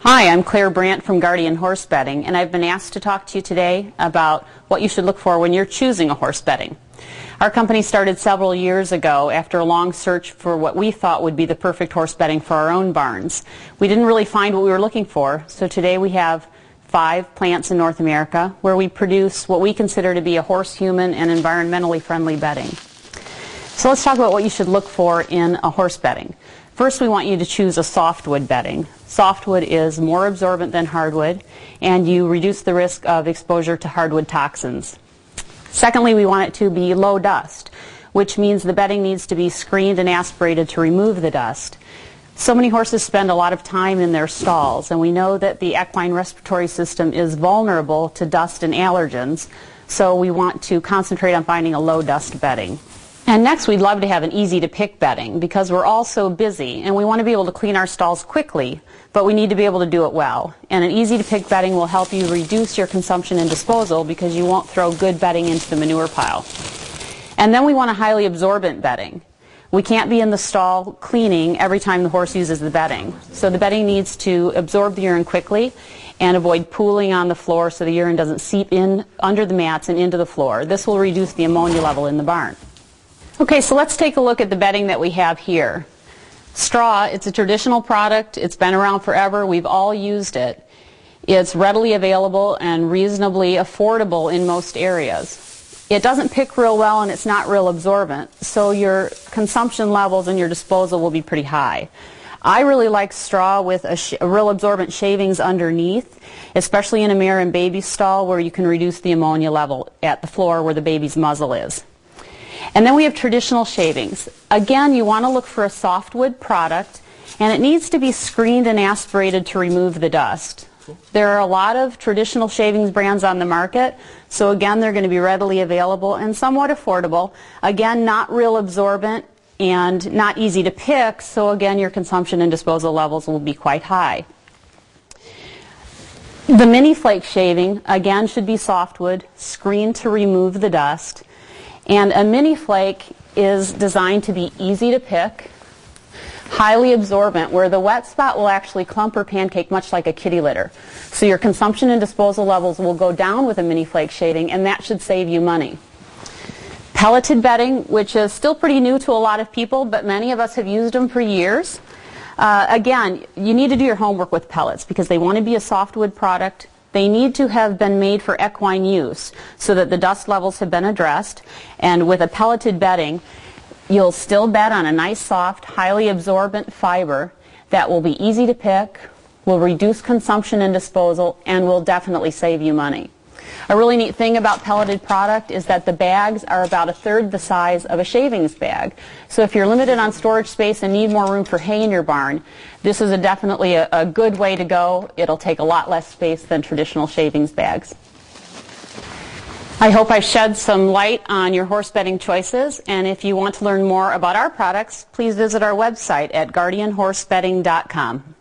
Hi, I'm Claire Brandt from Guardian Horse Bedding, and I've been asked to talk to you today about what you should look for when you're choosing a horse bedding. Our company started several years ago after a long search for what we thought would be the perfect horse bedding for our own barns. We didn't really find what we were looking for, so today we have 5 plants in North America where we produce what we consider to be a horse, human, and environmentally friendly bedding. So let's talk about what you should look for in a horse bedding. First, we want you to choose a softwood bedding. Softwood is more absorbent than hardwood, and you reduce the risk of exposure to hardwood toxins. Secondly, we want it to be low dust, which means the bedding needs to be screened and aspirated to remove the dust. So many horses spend a lot of time in their stalls, and we know that the equine respiratory system is vulnerable to dust and allergens, so we want to concentrate on finding a low dust bedding. And next, we'd love to have an easy-to-pick bedding because we're all so busy and we want to be able to clean our stalls quickly, but we need to be able to do it well. And an easy-to-pick bedding will help you reduce your consumption and disposal because you won't throw good bedding into the manure pile. And then we want a highly absorbent bedding. We can't be in the stall cleaning every time the horse uses the bedding. So the bedding needs to absorb the urine quickly and avoid pooling on the floor so the urine doesn't seep in under the mats and into the floor. This will reduce the ammonia level in the barn. Okay, so let's take a look at the bedding that we have here. Straw, it's a traditional product. It's been around forever. We've all used it. It's readily available and reasonably affordable in most areas. It doesn't pick real well and it's not real absorbent, so your consumption levels and your disposal will be pretty high. I really like straw with a real absorbent shavings underneath, especially in a mare and baby stall where you can reduce the ammonia level at the floor where the baby's muzzle is. And then we have traditional shavings. Again, you want to look for a softwood product, and it needs to be screened and aspirated to remove the dust. There are a lot of traditional shavings brands on the market, so again, they're going to be readily available and somewhat affordable. Again, not real absorbent and not easy to pick, so again, your consumption and disposal levels will be quite high. The mini flake shaving, again, should be softwood, screened to remove the dust. And a mini flake is designed to be easy to pick, highly absorbent, where the wet spot will actually clump or pancake much like a kitty litter. So your consumption and disposal levels will go down with a mini flake shaving, and that should save you money. Pelleted bedding, which is still pretty new to a lot of people, but many of us have used them for years. Again, you need to do your homework with pellets because they want to be a softwood product. They need to have been made for equine use so that the dust levels have been addressed. And with a pelleted bedding, you'll still bed on a nice, soft, highly absorbent fiber that will be easy to pick, will reduce consumption and disposal, and will definitely save you money. A really neat thing about pelleted product is that the bags are about 1/3 the size of a shavings bag. So if you're limited on storage space and need more room for hay in your barn, this is definitely a good way to go. It'll take a lot less space than traditional shavings bags. I hope I shed some light on your horse bedding choices, and if you want to learn more about our products, please visit our website at guardianhorsebedding.com.